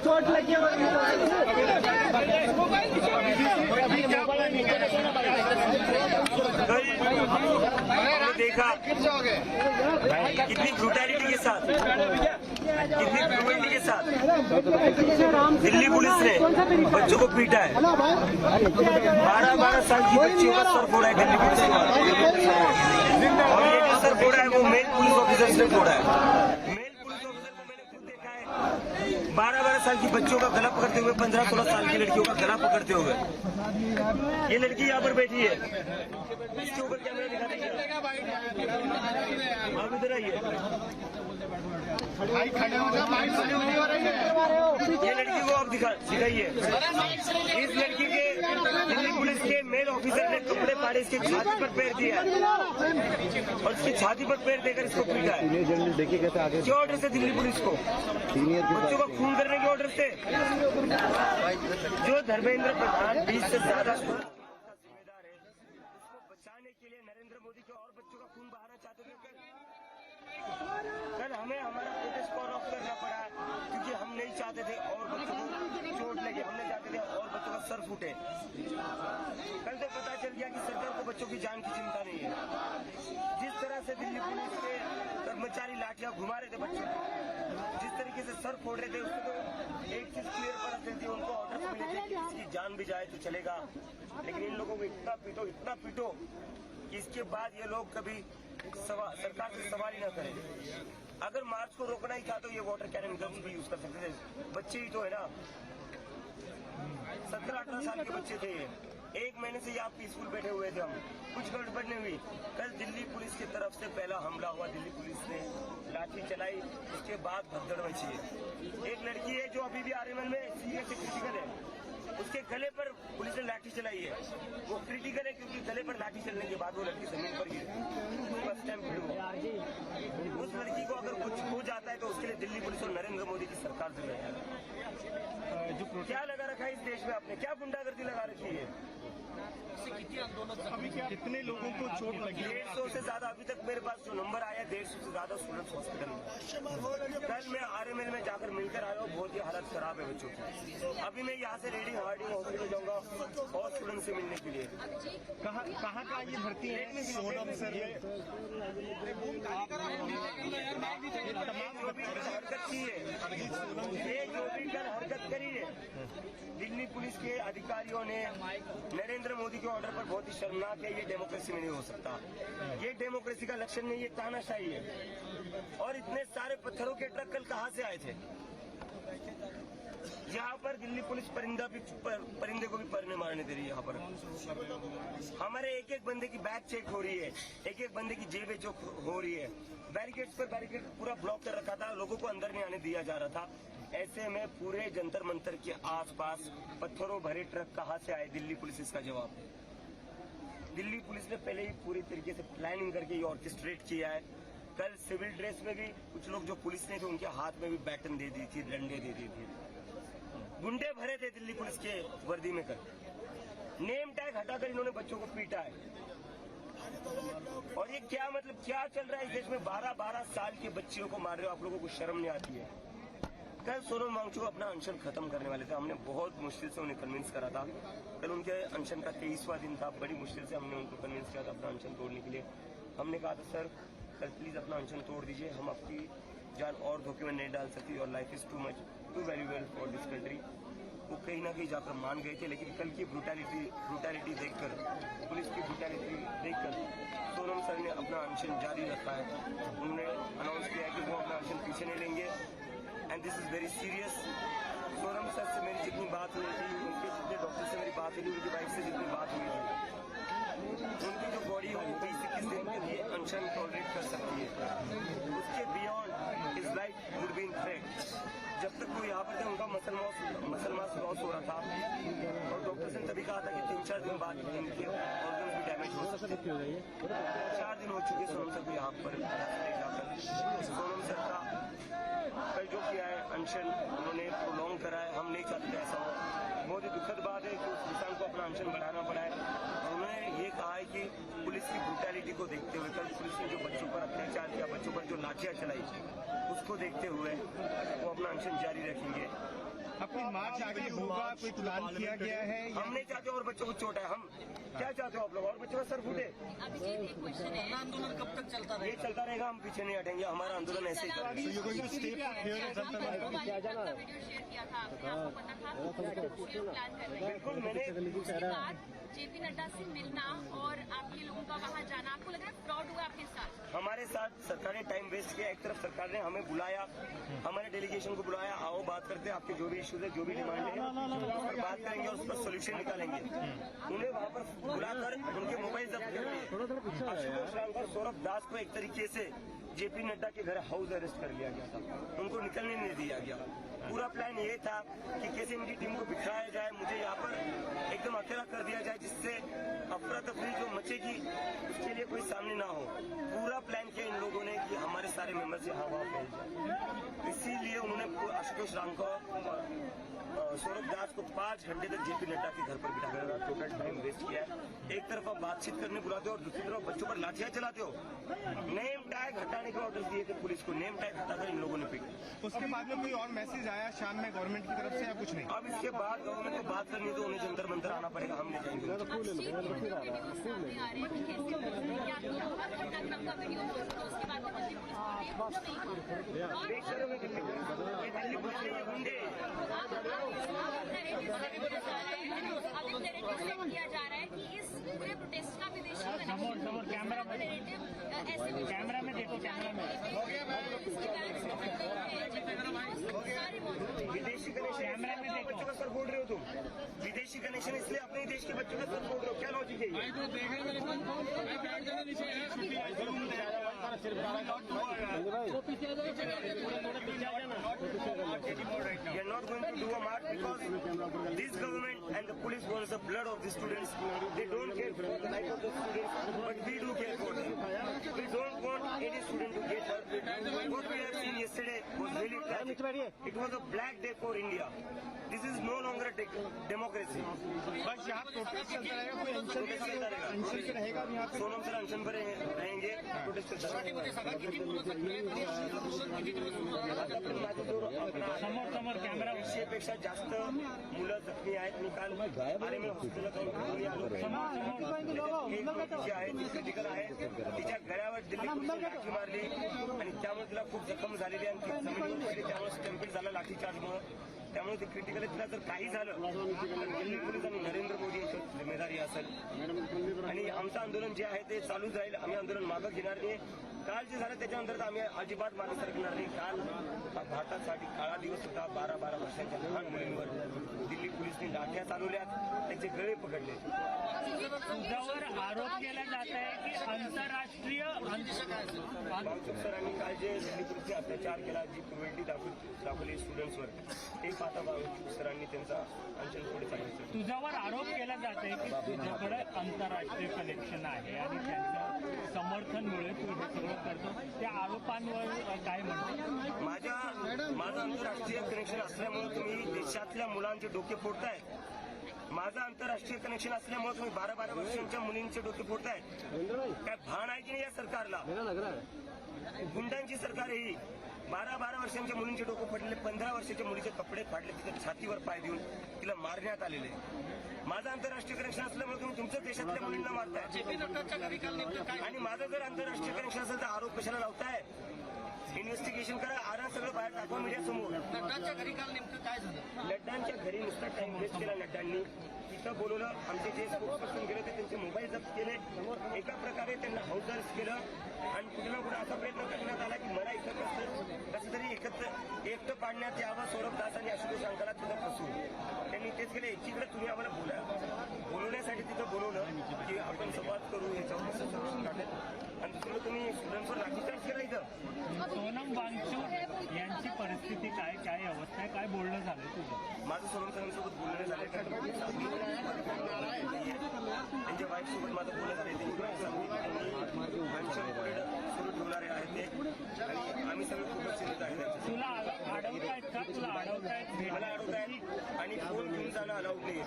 चोट लगी देखा कितनी ब्रूटैलिटी के साथ, कितनी क्रूएल्टी के साथ दिल्ली पुलिस ने बच्चों को पीटा है। 12-12 साल की बच्चियों का सर फोड़ा है दिल्ली पुलिस ने, और ये जो सर फोड़ा है वो मेल पुलिस ऑफिसर ने फोड़ा है। मेल पुलिस ऑफिसर को मैंने खुद देखा है 12-12 साल की बच्चियों का गला पकड़ते हुए, 15-16 साल की लड़कियों का गला पकड़ते हुए। ये लड़की यहाँ पर बैठी है, इसके ऊपर कैमरा दिखा देंगे आप, इधर आइए। ये लड़की को आप दिखाइए। इस लड़की के दिल्ली पुलिस के मेल ऑफिसर ने कपड़े फाड़े इसके छाती पर पैर दिया और इसकी छाती पर पैर देकर इसको पीटा है। क्या ऑर्डर से दिल्ली पुलिस को? बच्चों को खून करने के ऑर्डर से। जो धर्मेंद्र प्रधान 20 से ज्यादा जिम्मेदार है, उसको बचाने के लिए नरेंद्र मोदी के और बच्चों का खून बहाना चाहते थे। कल हमें हमारा प्रोटेस्ट कॉल ऑफ करना पड़ा क्योंकि हम नहीं चाहते थे और बच्चों को चोट लगे, हम नहीं चाहते थे और बच्चों का सर फूटे। कल तो पता चल गया कि सरकार को बच्चों की जान की चिंता नहीं है। जिस तरह से दिल्ली पुलिस के कर्मचारी लाठियां घुमा रहे थे बच्चों को, जिस तरीके से सर फोड़ रहे थे, उसको तो एक चीज क्लियर पता चलती है, उनको ऑर्डर मिले थे कि इसकी जान भी जाए तो चलेगा, लेकिन इन लोगों को इतना पीटो कि इसके बाद ये लोग कभी सरकार से सवाल ही न करें। अगर मार्च को रोकना ही था तो ये वाटर कैनन गन्स भी यूज कर सकते थे। बच्चे ही तो है ना, 17-18 साल के बच्चे थे ये। 1 महीने से आप पीसफुल बैठे हुए थे, हम कुछ गड़बड़ नहीं हुई। कल दिल्ली पुलिस की तरफ से पहला हमला हुआ, दिल्ली पुलिस ने लाठी चलाई, उसके बाद भगदड़ मची है। एक लड़की है जो अभी भी आरएमएल में सीरियस क्रिटिकल है, उसके गले पर पुलिस ने लाठी चलाई है। वो क्रिटिकल है क्योंकि गले पर लाठी चलने के बाद वो लड़की जमीन पर गिरी, फर्स्ट टाइम भिड़ हुआ। उस लड़की को अगर कुछ हो जाता है तो उसके लिए दिल्ली पुलिस और नरेंद्र मोदी की सरकार जिम्मेदार है। क्या लगा रखा है इस देश में आपने, क्या गुंडागर्दी लगा रखी है? कितने लोगों को चोट लगी? 150 से ज्यादा अभी तक मेरे पास जो नंबर आया, 150 से ज्यादा स्टूडेंट्स हॉस्पिटल में। कल मैं आरएमएल में जाकर मिलकर आया हूँ, बहुत ही हालत खराब है बच्चों की। अभी मैं यहाँ से रेडी हार्डिंग हॉस्पिटल जाऊंगा और स्टूडेंट से मिलने के लिए। कहाँ ये भर्ती है? सोनम सर ये जो भी हरकत की है, ये जो भी कल हरकत करी है, दिल्ली पुलिस के अधिकारियों ने नरेंद्र मोदी के ऑर्डर पर बहुत ही शर्मनाक है। ये डेमोक्रेसी में नहीं हो सकता, ये डेमोक्रेसी का लक्षण नहीं, ये तानाशाही है। और इतने सारे पत्थरों के ट्रक कल कहाँ से आए थे? यहाँ पर दिल्ली पुलिस परिंदे को भी परने मारने दे रही है। यहाँ पर हमारे एक एक बंदे की बैग चेक हो रही है, एक एक बंदे की जेबें चेक हो रही है। बैरिकेड्स पर बैरिकेड पूरा ब्लॉक कर रखा था, लोगों को अंदर नहीं आने दिया जा रहा था। ऐसे में पूरे जंतर मंतर के आसपास पत्थरों भरे ट्रक कहाँ से आए? दिल्ली पुलिस इसका जवाब। दिल्ली पुलिस ने पहले ही पूरी तरीके से प्लानिंग करके ये ऑर्केस्ट्रेट किया है। कल सिविल ड्रेस में भी कुछ लोग जो पुलिस ने थे उनके हाथ में भी बैटन दे दी थी, डंडे दे दी थी। गुंडे भरे थे दिल्ली पुलिस के वर्दी में। कल नेम टैग हटाकर इन्होंने बच्चों को पीटा है। और ये क्या मतलब, क्या चल रहा है इस देश में? 12-12 साल के बच्चियों को मार रहे हो, आप लोगों को शर्म नहीं आती है? कल सोनम वांगचुक अपना अनशन खत्म करने वाले थे, हमने बहुत मुश्किल से उन्हें कन्विंस करा था। कल उनके अनशन का 23वां दिन था, बड़ी मुश्किल से हमने उनको कन्विंस किया था अपना अनशन तोड़ने के लिए। हमने कहा था सर कल प्लीज अपना अनशन तोड़ दीजिए, हम आपकी जान और धोखे में नहीं डाल सकती, और life is too much too valuable for this country. वो कहीं ना कहीं जाकर मान गए थे, लेकिन कल की ब्रूटैलिटी देखकर, पुलिस की ब्रूटैलिटी देखकर सोनम सर ने अपना अनशन जारी रखा है। उन्होंने अनाउंस किया है कि वो अपना अनशन पीछे नहीं लेंगे, and this is very serious. Sonam sir से मेरी जितनी बात हुई थी, उनके जितने डॉक्टर से मेरी बात हुई, उनकी वाइफ से जितनी बात हुई थी, उनकी जो बॉडी है वो 20-21 दिन के लिए अनशन टॉलरेट कर सकती है। उसके beyond is life would be in threat. जब तक वो यहाँ पर थे उनका मसल मास लॉस हो रहा था, और डॉक्टर्स ने तभी कहा था कि 3-4 दिन बाद इनके ऑर्गन्स भी डैमेज हो सकते हैं। 4 दिन हो चुके सोनम सर को यहाँ पर जाकर। सोनम सर का कल जो किया है अनशन, उन्होंने प्रोलॉन्ग करा है, हम नहीं चाहते ऐसा हो। बहुत ही दुखद बात है कि उस किसान को अपना अनशन बढ़ाना पड़ा है। उन्होंने ये कहा है कि पुलिस की ब्रूटैलिटी को देखते हुए, कल पुलिस ने जो बच्चों पर अत्याचार किया, बच्चों पर जो लाठियां चलाई, उसको देखते हुए वो अपना अनशन जारी रखेंगे। आपकी मार्च आगे होगा, कोई प्लान किया गया है या हम नहीं चाहते और बच्चों को चोट है। हम क्या चाहते हो आप लोग और बच्चों का सर फूटे? अभिजीत, एक क्वेश्चन है, आंदोलन कब तक चलता ये रहेगा? चलता रहेगा, हम पीछे नहीं हटेंगे, हमारा आंदोलन ऐसे ही चलेगा। आपने दो बार का वीडियो शेयर किया था, आपको पता था वीडियो प्लान कर रहे हैं। बिल्कुल, मैंने उसके बाद जेपी नड्डा से मिलना और आपके लोगों का वहां जाना, आपको लग रहा है फ्रॉड हुआ आपके साथ? हमारे साथ सरकार ने टाइम वेस्ट किया। एक तरफ सरकार ने हमें बुलाया, हमारे डेलीगेशन को बुलाया, आओ बात करते हैं, आपके जो भी इश्यूज है, जो भी डिमांड है, उस पर बात करेंगे और उस पर सोल्यूशन निकालेंगे। उन्हें वहां पर बुलाकर उनके मोबाइल जब्त कर लिए। आशुतोष रांकर, सौरभ दास को एक तरीके से जेपी नड्डा के घर हाउस अरेस्ट कर लिया गया था, उनको निकलने नहीं दिया गया। पूरा प्लान ये था कि कैसे इनकी टीम को बिखराया जाए, मुझे यहाँ पर एकदम अकेला कर दिया जाए, जिससे अफरा तफरी जो मचेगी उसके लिए कोई सामने ना हो। पूरा प्लान किया इन लोगों ने कि हमारे सारे मेंबर्स यहाँ वहाँ फैल जाए। इसीलिए उन्होंने आशुतोष रांकर सौरभ दास को 5 घंटे तक जेपी नड्डा के घर पर बिठा कर टोटल टाइम वेस्ट किया है। एक तरफ आप बातचीत करने बुलाते हो और दूसरी तरफ बच्चों पर लाठियां चलाते हो। नेम टैग हटाने के ऑर्डर दिए थे पुलिस को, नेम टैग हटाकर इन लोगों ने पीटा। उसके बाद में कोई और मैसेज आया शाम में गवर्नमेंट की तरफ से या कुछ नहीं? अब इसके बाद गवर्नमेंट को बात करनी है तो उन्हें जंतर मंतर आना पड़ेगा, हम नहीं जाएंगे। वीडियो सामने आ रहे हैं कि कैसे पुलिस क्या घटनाक्रम का वीडियो पोस्ट किया, उसके बाद दिल्ली पुलिस नहीं हुआ। देख रहे हो दिल्ली पुलिस, ये दिल्ली पुलिस के ये गुंडे किया जा रहा है कि इस पूरे प्रोटेस्ट का विदेशी कैमरा में देखो, कैमरा में विदेशी कनेक्शन बच्चों का सर फोड़ रहे हो तुम। विदेशी कनेक्शन इसलिए अपने देश के बच्चों का सर फोड़ रहे हो, क्या लॉजिक है ये? We are not going to do a march because this government and the police wants the blood of the students. They don't care for the life of the students, but we do care for them. We don't want any student to get hurt. What we have seen yesterday was really tragic. It was a black day for India. This is no longer a democracy. बस यहाँ protest चलता रहेगा, कोई अनशन पे रहेगा अभी यहाँ पे? सोनम सर अनशन पर रहेंगे, प्रोटेस्ट चलता समोर कॅमेरा पेक्षा जास्त मुलं जखमी आहेत. मी काल आर्मी हॉस्पिटलला जाऊन आलो. एक मुलगी जी आहे ती क्रिटिकल आहे, तिच्या गळ्यावर दिल्ली पोलिसांनी लाठी मारली आणि त्यामुळे तिला खूप जखम झालेली आहे. जमिनीवर पडली, त्यामुळे स्टॅम्पेड झाला लाठीचार्जमुळे. त्यामुळे ते क्रिटिकल आहे. तिला जर काही झालं तर दिल्ली पोलीस आणि नरेंद्र मोदी यांची जिम्मेदारी असेल. आणि आमचं आंदोलन जे आहे ते चालूच राहील. आम्ही आंदोलन मागं घेणार नाही. काल जे झालं त्याच्यानंतर आम्ही अजिबात मागे सरकणार नाही. काल भारतासाठी काळा दिवस होता. 12-12 वर्षांच्या लहान मुलींवर दिल्ली पोलिसने लाठ्या चालवल्यात, त्याचे गळे पकडले. तुझ्यावर आरोप केला जात आहे की आंतरराष्ट्रीय वाहतूक सरांनी काल जे दिल्ली पोलिसने अत्याचार केला, जी क्रुएल्टी दाखवली स्टुडंट्सवर, ते पाहता वाहतूक सरांनी त्यांचा अंचल पुढे चालवायचं. तुझ्यावर आरोप केला जात आहे की तुझ्याकडे आंतरराष्ट्रीय कनेक्शन आहे आणि त्यांच्या समर्थनमुळे तू हे सगळं करतो. त्या आरोपांवर काय म्हणतो? माझं आंतरराष्ट्रीय कनेक्शन असल्यामुळे तुम्ही देशातल्या मुलांचे डोके फोडताय. माझं आंतरराष्ट्रीय कनेक्शन असल्यामुळे तुम्ही 12-12 वर्षांच्या मुलींचे डोके फोडताय. काय भान आहे की नाही या सरकारला? गुंडांची सरकार आहे ही. 12-12 वर्षांच्या मुलींचे डोकं फाडले, 15 वर्षाच्या मुलीचे कपडे फाडले, तिच्या छातीवर पाय देऊन तिला मारण्यात आलेले. माझं आंतरराष्ट्रीय कनेक्शन असल्यामुळे तुम्ही तुमच्या देशातल्या मुलींना मारताय. आणि माझं जर आंतरराष्ट्रीय कनेक्शन असेल तर आरोप कशाला लावताय? इन्व्हेस्टिगेशन करा, आरण सगळं बाहेर दाखवा मीडियासमोर. नड्डांच्या घरी काल नेमकं काय झालं? नड्डांच्या घरी नुसता टाइम वेस्ट केला नड्डांनी. तिथं बोलवलं, आमचे जे स्पोक्सपर्सन गेले ते त्यांचे मोबाईल जप्त केले. एका प्रकारे त्यांना हाऊस अरेस्ट केलं आणि कुठे ना कुठे असा प्रयत्न करण्यात आला की मला इथं कसं तरी एकटं पाडण्यात यावं. सौरभ दास आणि आशुतोष रांकरला तिथं फसवून त्यांनी तेच केलं. एकीकडे तुम्ही आम्हाला बोलवण्यासाठी तिथं बोलवलं की आपण संवाद करू, याच्यावर कसं सोल्युशन काढत, आणि दुसरं तुम्ही स्टुडंट्सवर लाठीचार्ज केला इथं. सोनम वांगचूक यांची परिस्थिती काय अवस्था आहे, काय बोलणं झालंय तुझं? माझं सोनम सरांसोबत बोलणं झालं, त्यांच्या वाईफसोबत माझं बोलणं झालं. सुरू ठेवणारे आहेत ते, आणि आम्ही सगळे खूप चिंतित आहेत. तुला अडवतायत का? तुला अडवतायत? मला अडवतायत आणि फोन घेऊन जाणं अलाउड नाही.